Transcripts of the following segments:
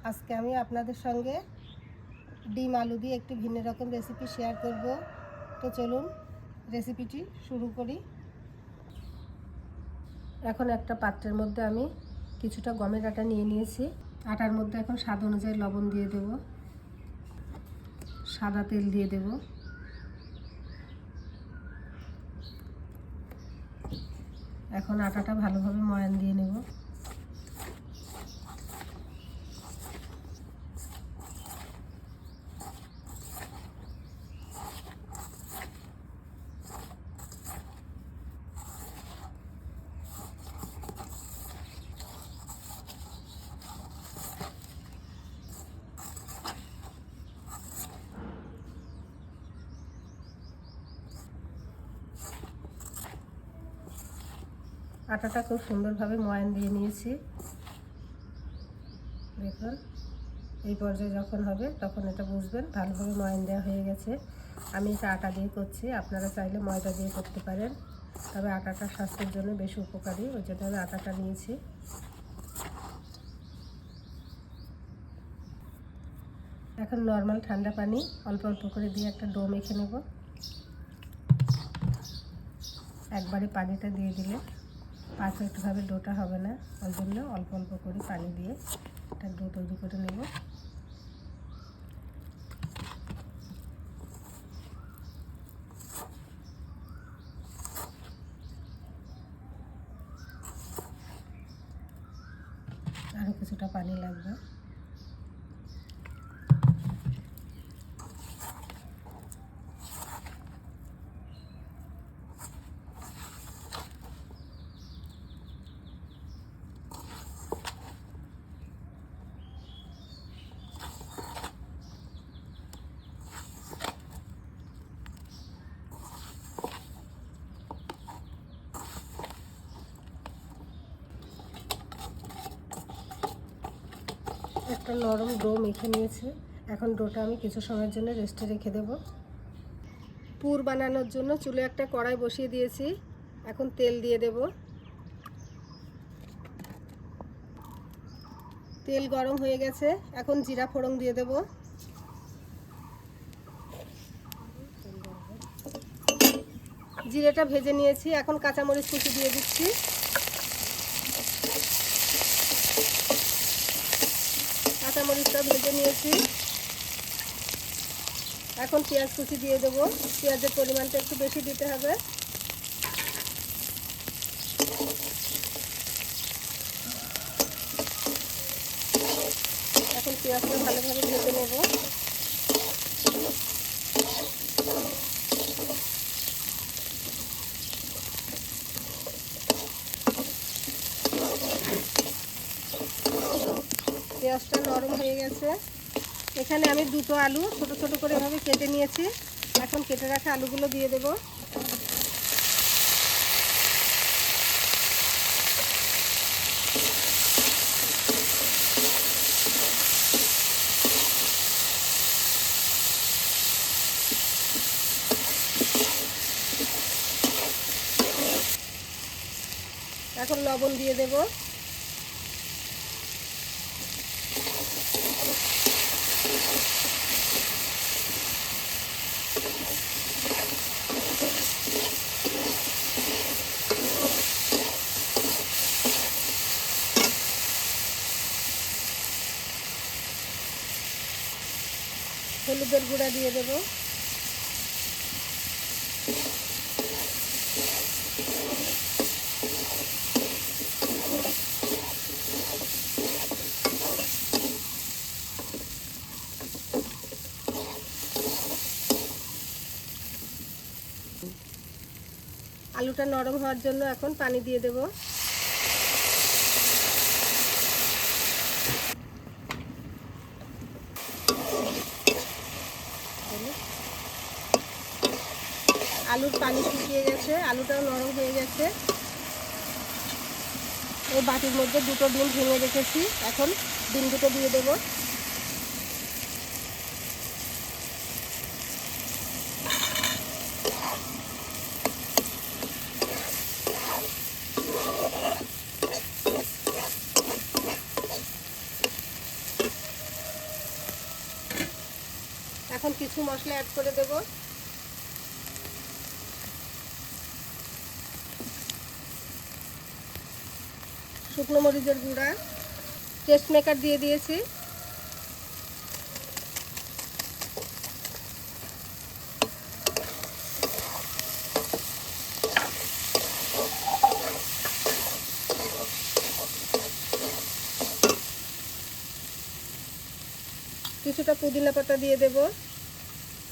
আজকে আমি আপনাদের সঙ্গে ডিম আলু দিয়ে একটি ভিন্ন রকম রেসিপি শেয়ার করব। তো চলুন রেসিপিটি শুরু করি। এখন একটা পাত্রের মধ্যে আমি কিছুটা গমের আটা নিয়ে নিয়েছি। আটার মধ্যে এখন স্বাদ অনুযায়ী লবণ দিয়ে দেব, সাদা তেল দিয়ে দেব, এখন আটাটা ভালোভাবে ময়ান দিয়ে নেব। আটাটা খুব সুন্দরভাবে ময়ান দিয়ে নিয়েছি। দেখুন এই পর্যায়ে যখন হবে তখন এটা বুঝবেন ভালোভাবে ময়ান দেওয়া হয়ে গেছে। আমি এটা আটা দিয়ে করছি, আপনারা চাইলে ময়দা দিয়ে করতে পারেন, তবে আটাটা স্বাস্থ্যের জন্য বেশি উপকারী, ওই জন্য আমি আটাটা নিয়েছি। এখন নর্মাল ঠান্ডা পানি অল্প অল্প করে দিয়ে একটা ডো মেখে নেব। একবারে পানিটা দিয়ে দিলে পারফেক্টভাবে ডোটা হবে না, ওই জন্য অল্প অল্প করে পানি দিয়ে একটা ডো তৈরি করে নেব। আরও কিছুটা পানি লাগবে। একটা নরম ডো মেখে নিয়েছি। এখন ডোটা আমি কিছু সময়ের জন্য রেস্টে রেখে দেব। পুর বানানোর জন্য চুলে একটা কড়াই বসিয়ে দিয়েছি। এখন তেল দিয়ে দেব। তেল গরম হয়ে গেছে, এখন জিরা ফোড়ন দিয়ে দেব। জিরেটা ভেজে নিয়েছি, এখন কাঁচামরিচ কুচি দিয়ে দিচ্ছি। কাঁচামরিচটা ভেজে নিয়েছি, এখন পেঁয়াজ কুচি দিয়ে দেবো। পেঁয়াজের পরিমাণটা একটু বেশি দিতে হবে। এখন পেঁয়াজটা ভালোভাবে ভেজে নেব। পেঁয়াজটা নরম হয়ে গেছে। এখানে আমি দুটো আলু ছোট ছোট করে এভাবে কেটে নিয়েছি। এখন কেটে রাখা আলুগুলো দিয়ে দেব। এখন লবণ দিয়ে দেব। হলুদের গুঁড়া দিয়ে দেব। আলুটা নরম হওয়ার জন্য এখন পানি দিয়ে দেব। আলুর পানি শুকিয়ে গেছে, আলুটাও নরম হয়ে গেছে। এই বাটির মধ্যে দুটো ডিম ভেঙে রেখেছি, এখন ডিম দুটো দিয়ে দেব। কিছু মশলা অ্যাড করে দেব। শুকনো মরিচের গুঁড়া, টেস্ট মেকার দিয়ে দিয়েছি। কিছুটা পুদিনা পাতা দিয়ে দেব।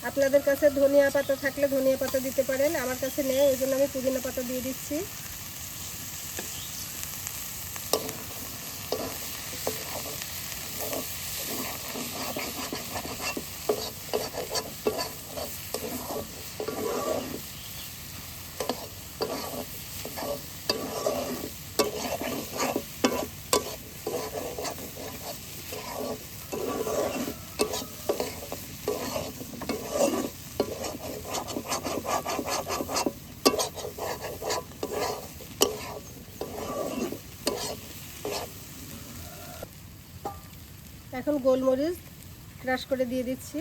আপনাদের কাছে ধনিয়া পাতা থাকলে ধনিয়া পাতা দিতে পারেন, আমার কাছে নেই, ওই জন্য আমি পুদিনা পাতা দিয়ে দিচ্ছি। এখন গোলমরিচ ক্রাশ করে দিয়ে দিচ্ছি।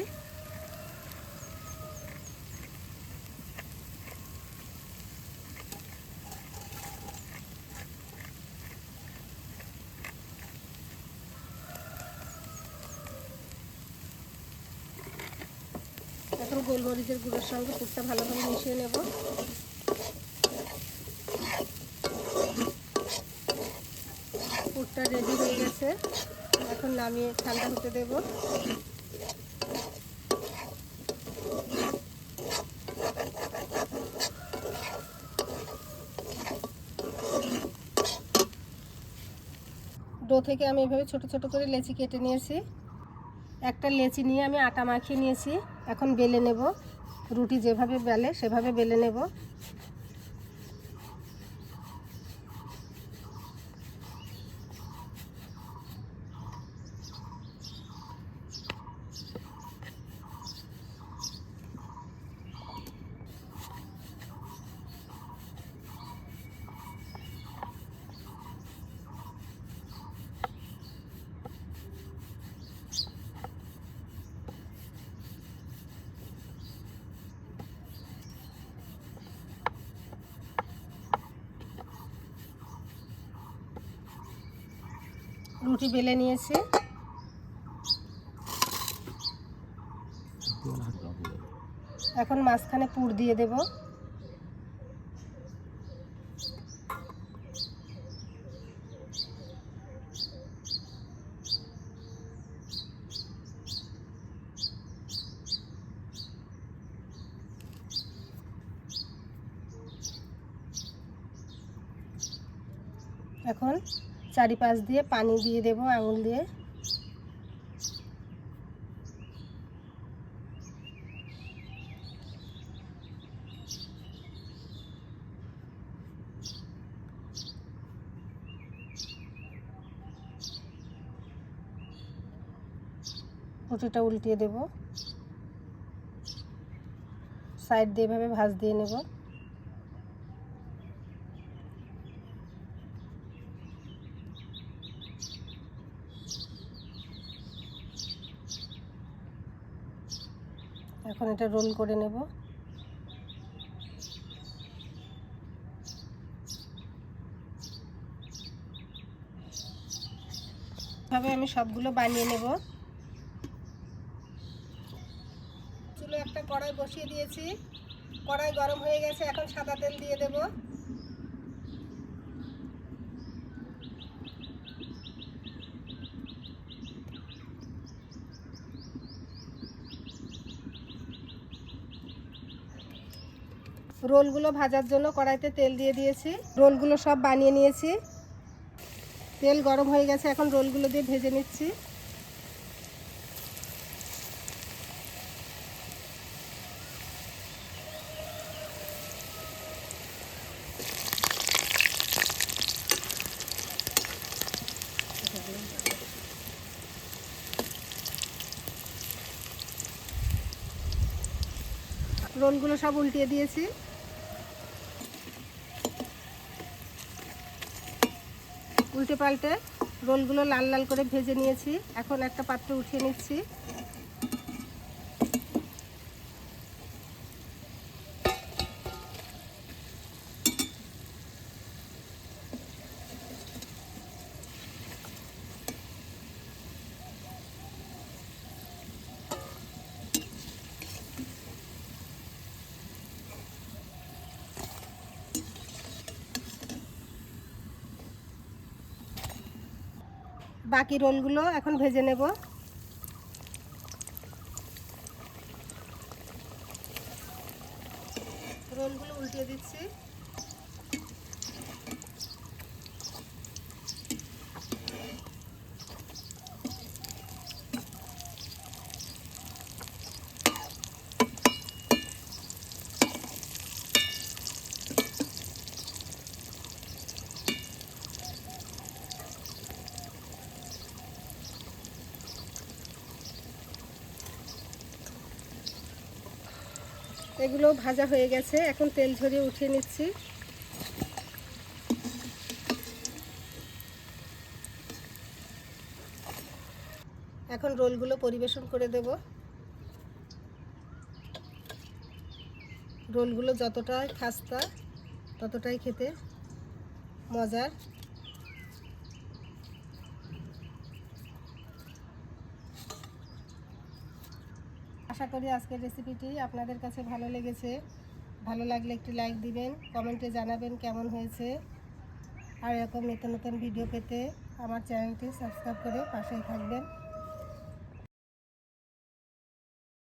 এখন গোলমরিচের গুঁড়োর সঙ্গে পুরটা ভালোভাবে মিশিয়ে নেব। পুরটা রেডি হয়ে গেছে, এখন নামিয়ে ঠান্ডা হতে দেব। ডো থেকে আমি এভাবে ছোট ছোট করে লেচি কেটে নিয়েছি। একটা লেচি নিয়ে আমি আটা মাখিয়ে নিয়েছি, এখন বেলে নেব। রুটি যেভাবে বেলে সেভাবে বেলে নেব। রুটি বেলে নিয়েছি। এখন মাঝখানে পুর দিয়ে দেব। এখন চারিপাশ দিয়ে পানি দিয়ে দেব আঙুল দিয়ে। রুটিটা উল্টিয়ে দেব, সাইড দিয়ে এভাবে ভাঁজ দিয়ে নেব। এখন এটা রোল করে নেব। এভাবে আমি সবগুলো বানিয়ে নেব। চুলো একটা কড়াই বসিয়ে দিয়েছি, কড়াই গরম হয়ে গেছে, এখন সাদা তেল দিয়ে দেব। রোলগুলো ভাজার জন্য কড়াইতে তেল দিয়ে দিয়েছি, রোলগুলো সব বানিয়ে নিয়েছি। তেল গরম হয়ে গেছে, এখন রোলগুলো দিয়ে ভেজে নিচ্ছি। রোলগুলো সব উল্টিয়ে দিয়েছি। উল্টে পাল্টে রোলগুলো লাল লাল করে ভেজে নিয়েছি। এখন একটা পাত্রে উঠিয়ে নিচ্ছি। বাকি রোলগুলো এখন ভেজে নেব। রোলগুলো উল্টিয়ে দিচ্ছি। এগুলো ভাজা হয়ে গেছে, এখন তেল ঝরিয়ে উঠিয়ে নিচ্ছি। এখন রোলগুলো পরিবেশন করে দেব। রোলগুলো যতটাই খাস্তা ততটাই খেতে মজার। আশা করি আজকের রেসিপিটি আপনাদের কাছে ভালো লেগেছে। ভালো লাগলে একটি লাইক দিবেন, কমেন্টে জানাবেন কেমন হয়েছে। আর এরকম নতুন নতুন ভিডিও পেতে আমার চ্যানেলটি সাবস্ক্রাইব করে পাশেই থাকবেন।